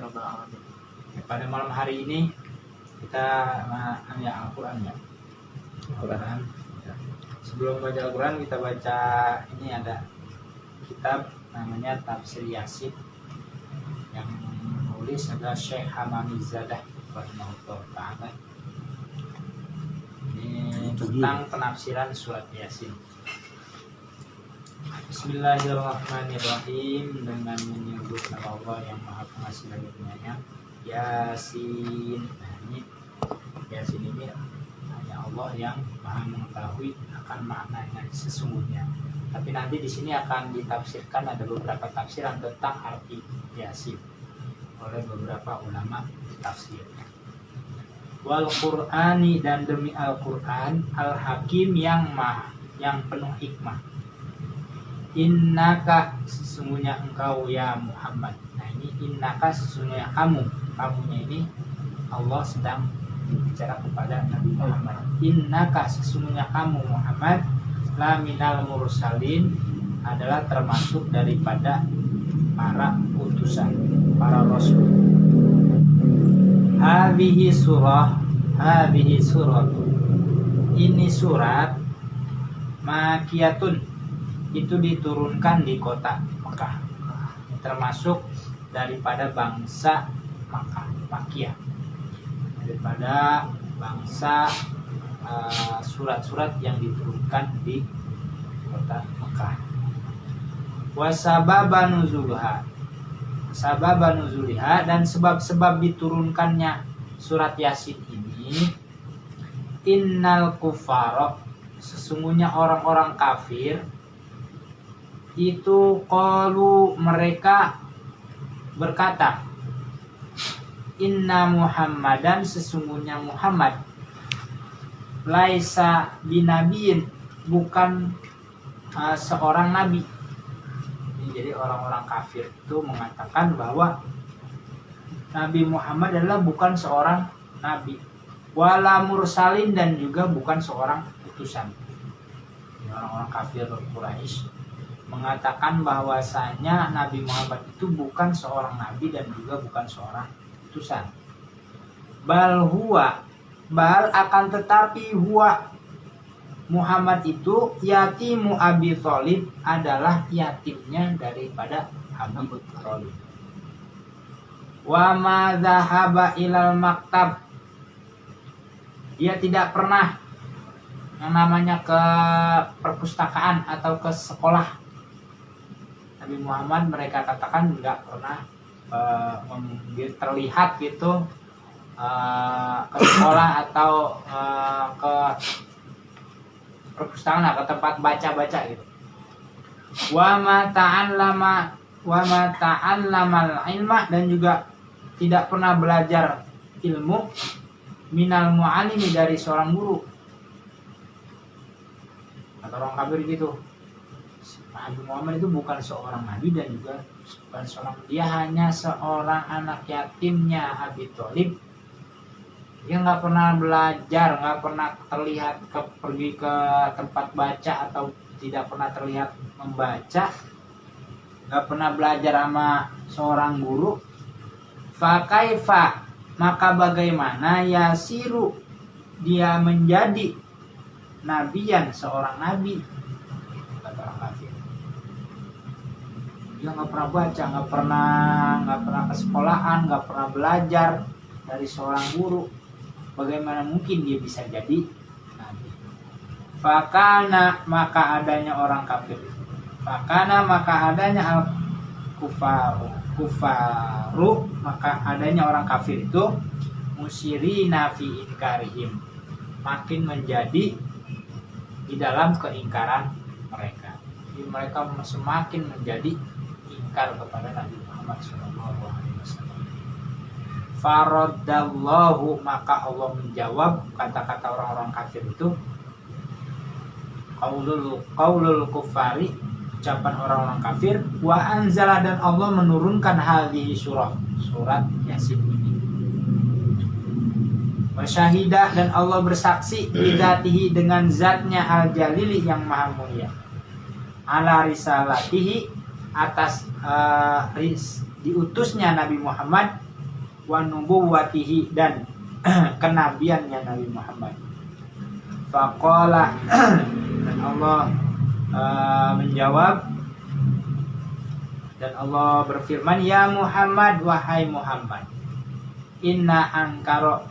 rabbal alamin. Pada malam hari ini kita Al-Quran ya. Al-Quran. Sebelum baca Al-Quran kita baca ini ada kitab namanya Tafsir Yasin yang menulis adalah Syekh Hamamizadah rahimahullah ta'ala. Ini tentang penafsiran surat Yasin. Bismillahirrahmanirrahim, dengan menyebut nama Allah yang Maha Pengasih lagi Penyayang. Yasin. Nah, ini Yasin ini hanya Allah yang Maha mengetahui akan maknanya sesungguhnya. Tapi nanti di sini akan ditafsirkan, ada beberapa tafsiran tentang arti Yasin oleh beberapa ulama tafsir. Wal Qur'ani, dan demi Al-Qur'an, Al-Hakim yang penuh hikmah. Innaka, sesungguhnya engkau ya Muhammad. Nah ini innaka, sesungguhnya kamunya ini Allah sedang bicara kepada Nabi Muhammad. Innaka, sesungguhnya kamu Muhammad, la minal mursalin, adalah termasuk daripada para utusan, para rasul. Hadhihi surah, ini surat makiyatun, itu diturunkan di kota Mekah, termasuk daripada bangsa Makiyah, daripada bangsa surat-surat yang diturunkan di kota Mekah. Wasababa nuzuliha, dan sebab-sebab diturunkannya surat Yasin ini, innal kufara, sesungguhnya orang-orang kafir itu qalu, mereka berkata, inna Muhammadan, sesungguhnya Muhammad, laisa binabiyin, bukan seorang nabi. Jadi orang-orang kafir itu mengatakan bahwa Nabi Muhammad adalah bukan seorang nabi, wala mursalin, dan juga bukan seorang utusan. Orang-orang kafir Quraisy mengatakan bahwasanya Nabi Muhammad itu bukan seorang nabi dan juga bukan seorang utusan. Bal akan tetapi huwa, Muhammad itu yatimu Abi Thalib, adalah yatimnya daripada Abi Thalib. Wa ma dzahaba ilal maktab, dia tidak pernah yang namanya ke perpustakaan atau ke sekolah. Nabi Muhammad, mereka katakan, nggak pernah terlihat gitu ke sekolah atau ke perpustakaan, ke tempat baca-baca gitu. Wa ma ta'allamal ilma, dan juga tidak pernah belajar ilmu minal mu'allimi, dari seorang guru. Kata orang kafir gitu, Nabi Muhammad itu bukan seorang nabi dan juga bukan seorang, dia hanya seorang anak yatimnya Abi Thalib. Dia nggak pernah belajar, nggak pernah terlihat pergi ke tempat baca atau tidak pernah terlihat membaca, nggak pernah belajar sama seorang guru. Fakaifa, maka bagaimana yasiru, dia menjadi nabiyan, seorang nabi, kata orang kafir. Dia nggak pernah baca, nggak pernah ke sekolahan, nggak pernah belajar dari seorang guru. Bagaimana mungkin dia bisa jadi nabi? Fakana, maka adanya orang kafir. Fakana, maka adanya kufaru, maka adanya orang kafir itu musyirina fi inkarihim, makin menjadi di dalam keingkaran mereka. Jadi mereka semakin menjadi ingkar kepada Nabi Muhammad SAW. Faradallahu, maka Allah menjawab kata-kata orang-orang kafir itu. Qaulul kufari, ucapan orang-orang kafir. Wa anzala, dan Allah menurunkan hadhihi surat Yasin ini. Wa syahidah, dan Allah bersaksi bizatihi, dengan zatnya al-jalili, yang maha mulia. Ala risalatihi, atas diutusnya Nabi Muhammad wa nubuwwatihi dan kenabiannya Nabi Muhammad. Faqala dan Allah menjawab, dan Allah berfirman, ya Muhammad, wahai Muhammad, inna angkaro,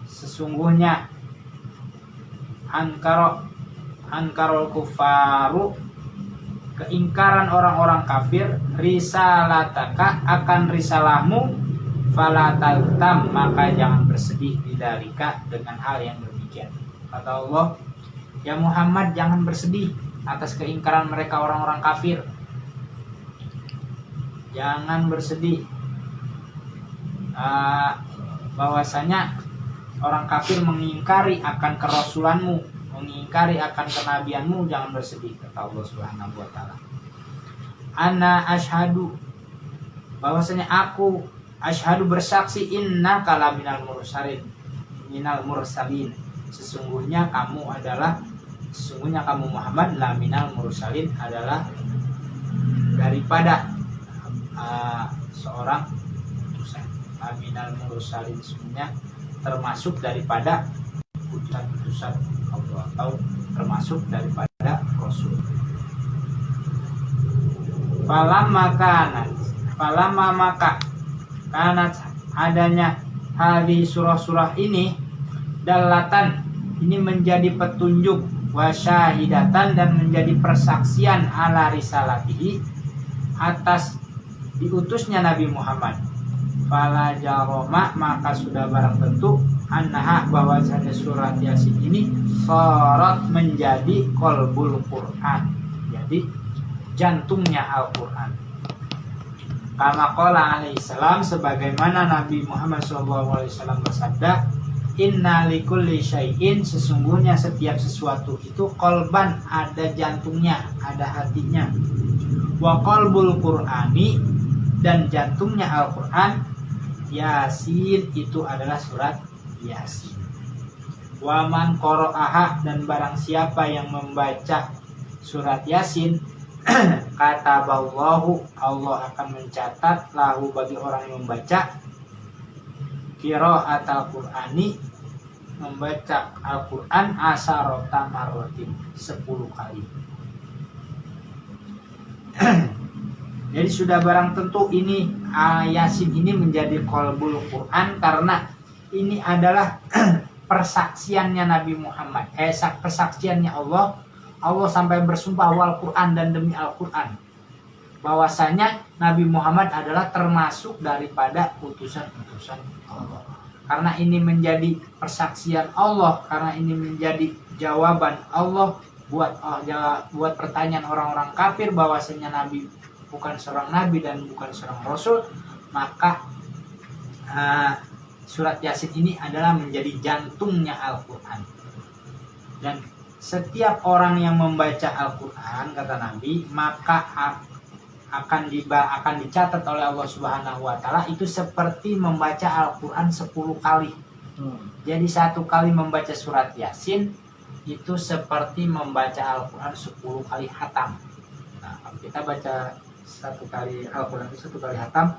sesungguhnya angkarol kufaru, keingkaran orang-orang kafir, risalataka, akan risalahmu, falataltam, maka jangan bersedih bidzalika, dengan hal yang demikian. Kata Allah, ya Muhammad, jangan bersedih atas keingkaran mereka orang-orang kafir. Jangan bersedih bahwasanya orang kafir mengingkari akan kerasulanmu, mengingkari akan kenabianmu, jangan bersedih, kata Allah Subhanahu wa taala. Ana asyhadu, bahwasanya aku asyhadu bersaksi, inna kalaminal mursalin, sesungguhnya kamu Muhammad laminal mursalin, adalah daripada seorang utusan. Laminal mursalin, sesungguhnya termasuk daripada utusan Allah, atau termasuk daripada Rasul. Falamma maka kanat adanya hadis surah-surah ini, dalatan, ini menjadi petunjuk, wasyahidatan, dan menjadi persaksian, ala risalatihi, atas diutusnya Nabi Muhammad. Fala jaroma, maka sudah barang tentu, annaha, bahwasanya surat Yasin ini sorot, menjadi qalbul Quran, jadi jantungnya Al-Quran. Kama qala alaihi salam, sebagaimana Nabi Muhammad SAW bersabda, inna likulli syai'in, sesungguhnya setiap sesuatu itu qalban, ada jantungnya, ada hatinya. Wa qalbul Qur'ani, dan jantungnya Al-Quran, Yasin, itu adalah surat Yasin. Wa man qara'aha, dan barang siapa yang membaca surat Yasin, kata Allahu, Allah akan mencatat, lahu, bagi orang yang membaca, qira'at al-Qur'ani, membaca Al-Quran, asarota marrotin, 10 kali. Jadi sudah barang tentu ini Yasin ini menjadi qalbul Quran, karena ini adalah persaksiannya Nabi Muhammad, persaksiannya Allah. Allah sampai bersumpah wal Quran, dan demi Al-Quran, bahwasanya Nabi Muhammad adalah termasuk daripada utusan-utusan Allah. Karena ini menjadi persaksian Allah, karena ini menjadi jawaban Allah buat pertanyaan orang-orang kafir bahwasanya Nabi bukan seorang nabi dan bukan seorang rasul, maka surat Yasin ini adalah menjadi jantungnya Al-Quran. Dan setiap orang yang membaca Al-Quran, kata Nabi, maka akan dicatat oleh Allah Subhanahu wa taala itu seperti membaca Al-Quran 10 kali. Jadi 1 kali membaca surat Yasin itu seperti membaca Al-Quran 10 kali hatam. Nah, kalau kita baca 1 kali Al-Quran itu 1 kali hatam,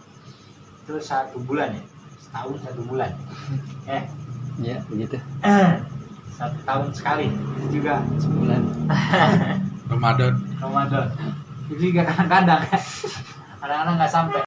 itu 1 bulan ya, setahun 1 bulan. Ya begitu. 1 tahun sekali, itu juga sebulan. Ramadan. Itu juga kadang-kadang nggak sampai.